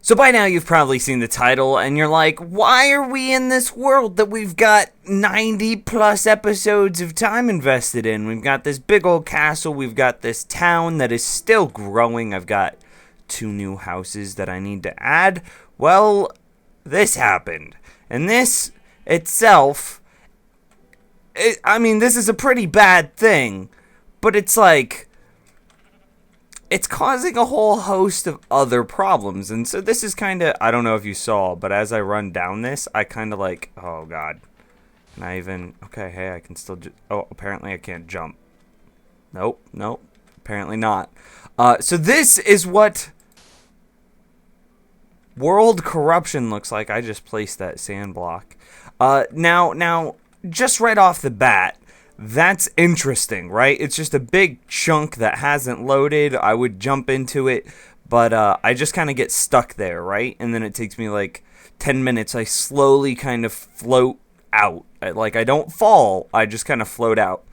So by now you've probably seen the title and you're like, why are we in this world that we've got 90 plus episodes of time invested in? We've got this big old castle, we've got this town that is still growing, I've got 2 new houses that I need to add. Well, this happened. And this itself, this is a pretty bad thing, but it's like, it's causing a whole host of other problems. And so this is kind of, I don't know if you saw, but as I run down this, I kind of like, oh god. And I even, okay, hey, I can still, oh, apparently I can't jump. Nope, apparently not. So this is what world corruption looks like. I just placed that sand block. Now, just right off the bat, that's interesting, right? It's just a big chunk that hasn't loaded. I would jump into it, but I just kind of get stuck there, right? And then it takes me like 10 minutes. I slowly kind of float out. I don't fall. I just kind of float out.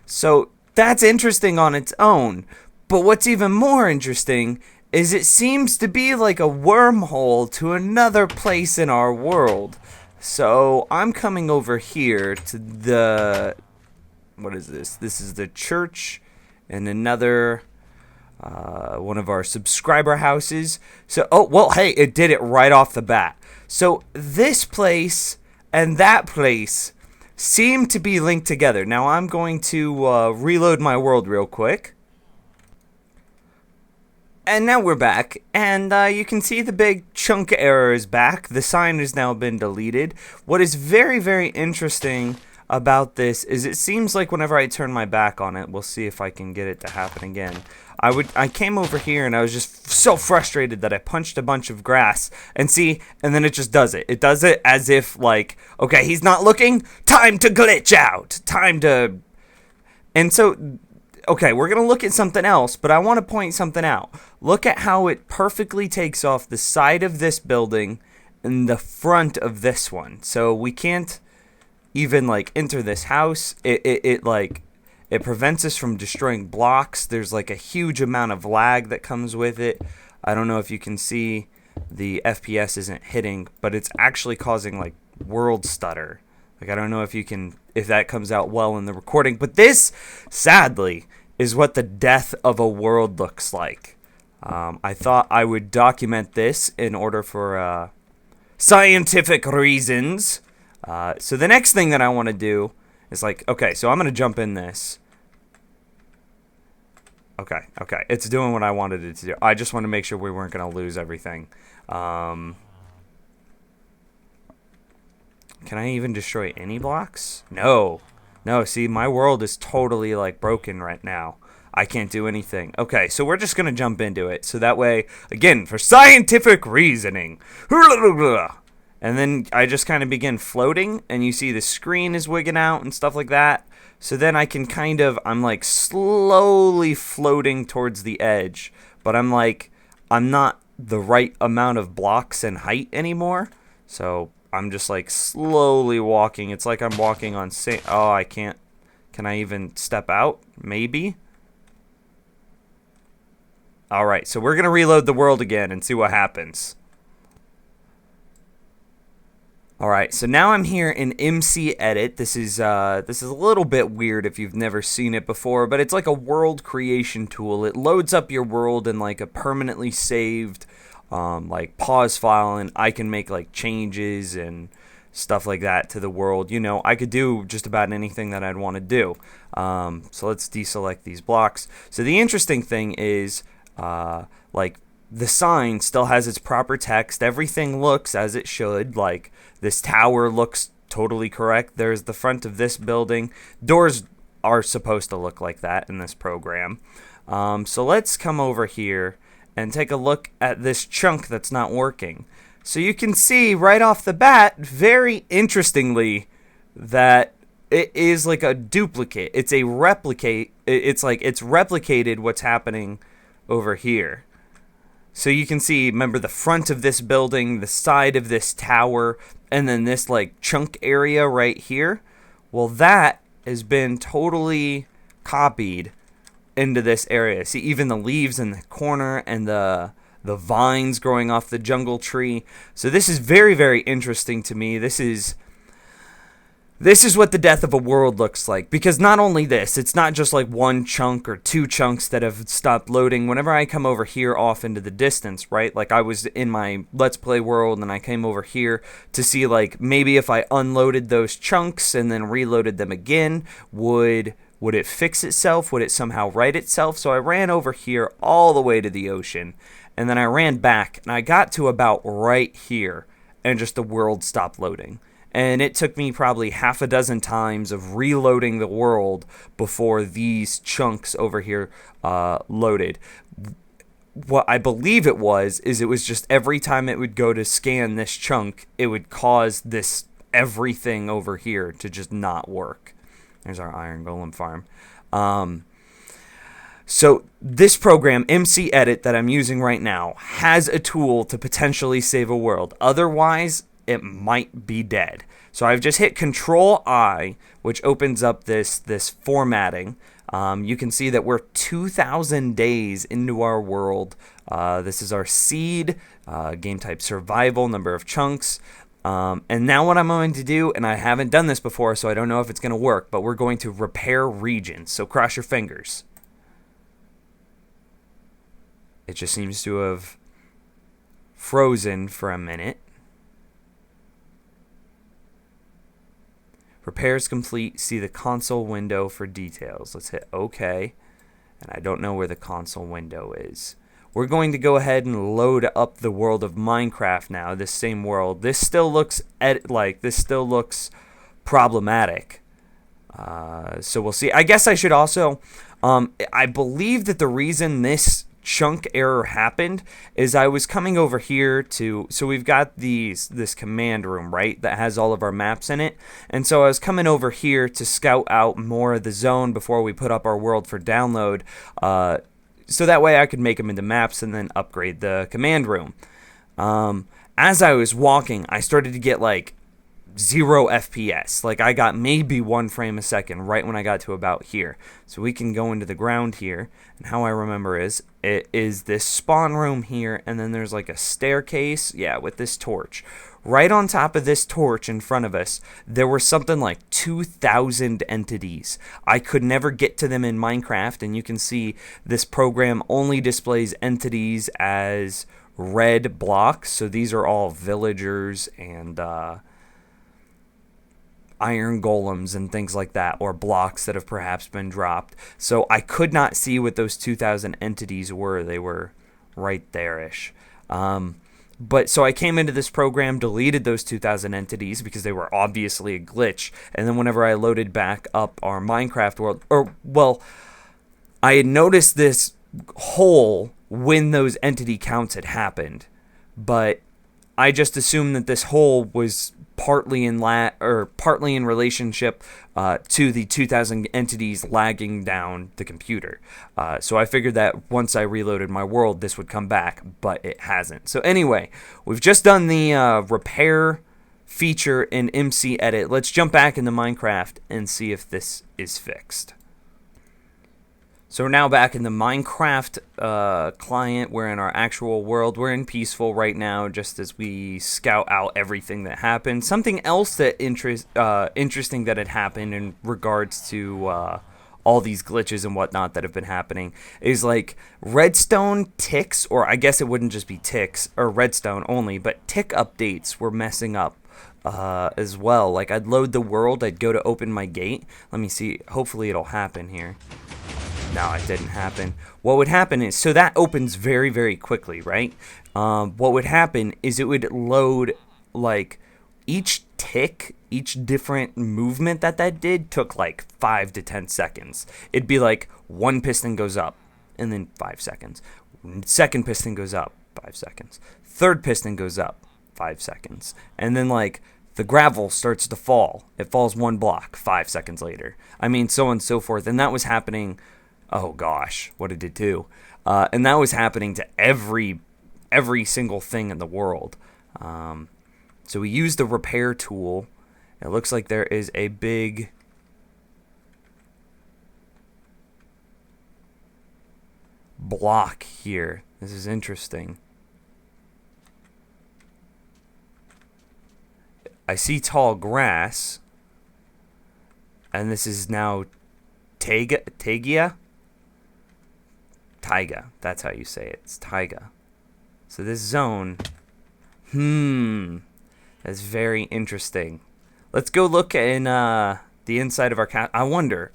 So that's interesting on its own. But what's even more interesting is it seems to be like a wormhole to another place in our world. So I'm coming over here to the... What is this? This is the church and another one of our subscriber houses. So, oh, well, hey, it did it right off the bat. So this place and that place seem to be linked together. Now I'm going to reload my world real quick. And now we're back, and you can see the big chunk error is back. The sign has now been deleted. What is very, very interesting about this is it seems like whenever I turn my back on it, we'll see if I can get it to happen again. I came over here and I was just so frustrated that I punched a bunch of grass and then it just does it. It does it as if like, okay, he's not looking, time to glitch out, and so, okay, we're going to look at something else, but I want to point something out. Look at how it perfectly takes off the side of this building and the front of this one. So we can't even like enter this house. It prevents us from destroying blocks. There's like a huge amount of lag that comes with it. I don't know if you can see the FPS isn't hitting, but it's actually causing like world stutter. Like I don't know if that comes out well in the recording, but this sadly is what the death of a world looks like. I thought I would document this in order for scientific reasons. So the next thing that I want to do is like, okay, so I'm going to jump in this. Okay, it's doing what I wanted it to do. I just want to make sure we weren't going to lose everything. Can I even destroy any blocks? No, see, my world is totally like broken right now. I can't do anything. Okay, so we're just going to jump into it. So that way, again, for scientific reasoning. And then I just kind of begin floating, and you see the screen is wigging out and stuff like that. So then I can I'm like slowly floating towards the edge, but I'm not the right amount of blocks and height anymore. So I'm just like slowly walking. It's like I'm walking on sand. Oh, I can't. Can I even step out? Maybe. All right, so we're going to reload the world again and see what happens. Alright, so now I'm here in Mcedit. This is a little bit weird if you've never seen it before, but it's like a world creation tool. It loads up your world in like a permanently saved like pause file, and I can make like changes and stuff like that to the world. You know, I could do just about anything that I'd want to do. So let's deselect these blocks. So the interesting thing is like the sign still has its proper text. Everything looks as it should. Like this tower looks totally correct. There's the front of this building. Doors are supposed to look like that in this program. So let's come over here and take a look at this chunk that's not working. So you can see right off the bat, very interestingly, that it is like a duplicate. It's a replicate. It's like it's replicated what's happening over here. So you can see, remember the front of this building, the side of this tower, and then this like chunk area right here. Well, that has been totally copied into this area. See, even the leaves in the corner and the the vines growing off the jungle tree. So this is very, very interesting to me. This is what the death of a world looks like, because not only this, it's not just like one chunk or two chunks that have stopped loading. Whenever I come over here off into the distance, right, like I was in my Let's Play world and I came over here to see like maybe if I unloaded those chunks and then reloaded them again, would it fix itself? Would it somehow right itself? So I ran over here all the way to the ocean, and then I ran back and I got to about right here, and just the world stopped loading. And it took me probably half a dozen times of reloading the world before these chunks over here loaded. What I believe it was just every time it would go to scan this chunk, it would cause this everything over here to just not work. There's our iron golem farm. So this program, Mcedit, that I'm using right now, has a tool to potentially save a world. Otherwise, it might be dead. So I've just hit Control-I, which opens up this formatting. You can see that we're 2,000 days into our world. This is our seed, game type survival, number of chunks. And now what I'm going to do, and I haven't done this before, so I don't know if it's going to work, but we're going to repair regions. So cross your fingers. It just seems to have frozen for a minute. Repairs complete. See the console window for details. Let's hit OK. And I don't know where the console window is. We're going to go ahead and load up the world of Minecraft now. This same world. This still looks problematic. So we'll see. I guess I should also. I believe that the reason this chunk error happened is I was coming over here to, so we've got this command room, right, that has all of our maps in it, and so I was coming over here to scout out more of the zone before we put up our world for download, so that way I could make them into maps and then upgrade the command room. As I was walking, I started to get like 0 FPS. Like I got maybe 1 frame a second right when I got to about here. So we can go into the ground here, and how I remember it is this spawn room here, and then there's like a staircase, yeah, with this torch. Right on top of this torch in front of us, there were something like 2,000 entities. I could never get to them in Minecraft, and you can see this program only displays entities as red blocks. So these are all villagers and iron golems and things like that, or blocks that have perhaps been dropped. So I could not see what those 2,000 entities were. They were right there-ish. But so I came into this program, deleted those 2,000 entities because they were obviously a glitch, and then whenever I loaded back up our Minecraft world, I had noticed this hole when those entity counts had happened, but I just assumed that this hole was partly in relationship to the 2,000 entities lagging down the computer. So I figured that once I reloaded my world, this would come back, but it hasn't. So anyway, we've just done the repair feature in Mcedit. Let's jump back into Minecraft and see if this is fixed. So we're now back in the Minecraft client. We're in our actual world. We're in peaceful right now, just as we scout out everything that happened. Something else that interesting that had happened in regards to all these glitches and whatnot that have been happening is like redstone ticks, or I guess it wouldn't just be ticks or redstone only, but tick updates were messing up as well. Like I'd load the world, I'd go to open my gate. Let me see. Hopefully it'll happen here. No, it didn't happen. What would happen is, so that opens very, very quickly, right? What would happen is it would load, like, each tick, each different movement that did took like 5 to 10 seconds. It'd be like 1 piston goes up, and then 5 seconds. 2nd piston goes up, 5 seconds. 3rd piston goes up, 5 seconds. And then, like, the gravel starts to fall. It falls 1 block, 5 seconds later. I mean, so on and so forth. And that was happening. Oh gosh, what it did too. And that was happening to every single thing in the world. So we used the repair tool. It looks like there is a big block here. This is interesting. I see tall grass. And this is now Taiga? Taiga. That's how you say it. It's Taiga. So this zone... That's very interesting. Let's go look in the inside of our cat. I wonder.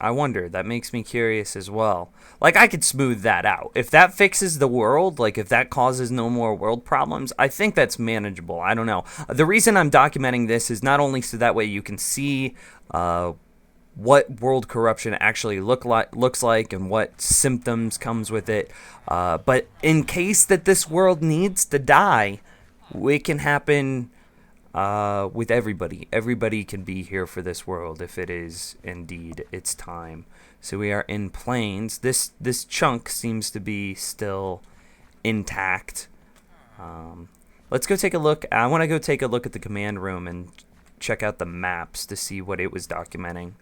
That makes me curious as well. Like, I could smooth that out. If that fixes the world, like if that causes no more world problems, I think that's manageable. I don't know. The reason I'm documenting this is not only so that way you can see what world corruption actually looks like and what symptoms comes with it, but in case that this world needs to die, it can happen with everybody. Everybody can be here for this world if it is indeed its time. So we are in plains. This chunk seems to be still intact. Let's go take a look. I want to go take a look at the command room and check out the maps to see what it was documenting.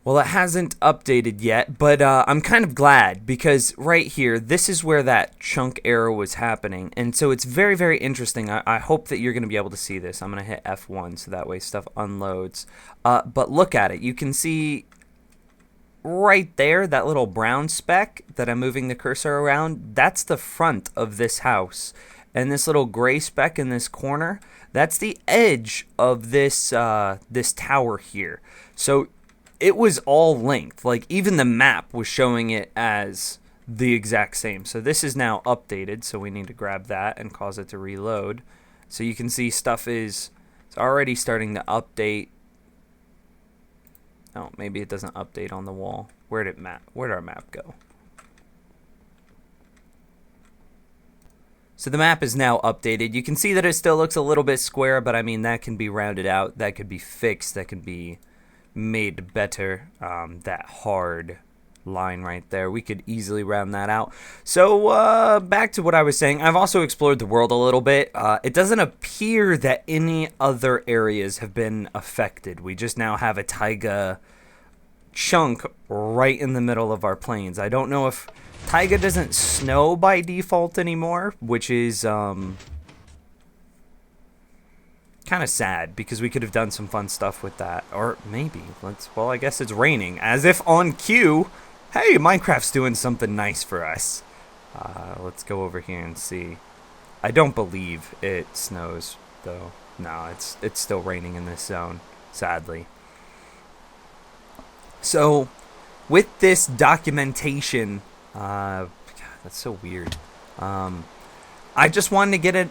Well, it hasn't updated yet, but I'm kind of glad because right here, this is where that chunk error was happening. And so it's very, very interesting. I hope that you're going to be able to see this. I'm going to hit F1 so that way stuff unloads. But look at it. You can see right there, that little brown speck that I'm moving the cursor around. That's the front of this house. And this little gray speck in this corner, that's the edge of this, this tower here. So it was all linked. Like, even the map was showing it as the exact same. So this is now updated, so we need to grab that and cause it to reload. So you can see stuff is it's already starting to update. Oh, maybe it doesn't update on the wall. Where did our map go? So the map is now updated. You can see that it still looks a little bit square, but I mean, that can be rounded out. That could be fixed. That can be made better. That hard line right there, we could easily round that out. So back to what I was saying, I've also explored the world a little bit. It doesn't appear that any other areas have been affected. We just now have a taiga chunk right in the middle of our plains. I don't know if taiga doesn't snow by default anymore, which is kind of sad because we could have done some fun stuff with that. Or maybe well, I guess it's raining, as if on cue. Hey, Minecraft's doing something nice for us. Let's go over here and see. I don't believe it snows though. No, it's still raining in this zone, sadly. So with this documentation, God, that's so weird. I just wanted to get it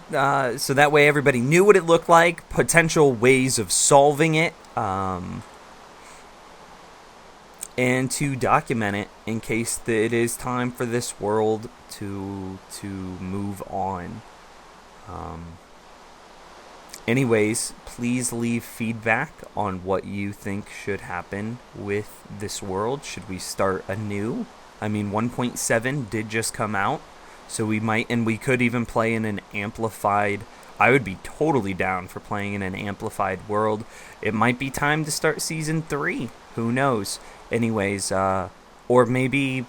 so that way everybody knew what it looked like, potential ways of solving it, and to document it in case that it is time for this world to move on. Anyways, please leave feedback on what you think should happen with this world. Should we start anew? I mean, 1.7 did just come out. So we might, and we could even play in an amplified. I would be totally down for playing in an amplified world. It might be time to start season 3. Who knows? Anyways, or maybe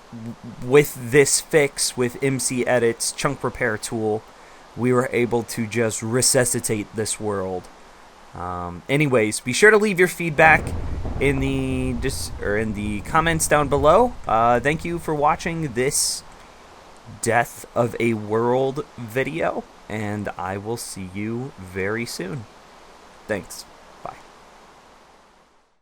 with this fix, with Mcedit's chunk repair tool, we were able to just resuscitate this world. Anyways, be sure to leave your feedback in the comments down below. Thank you for watching this Death of a World video, and I will see you very soon. Thanks.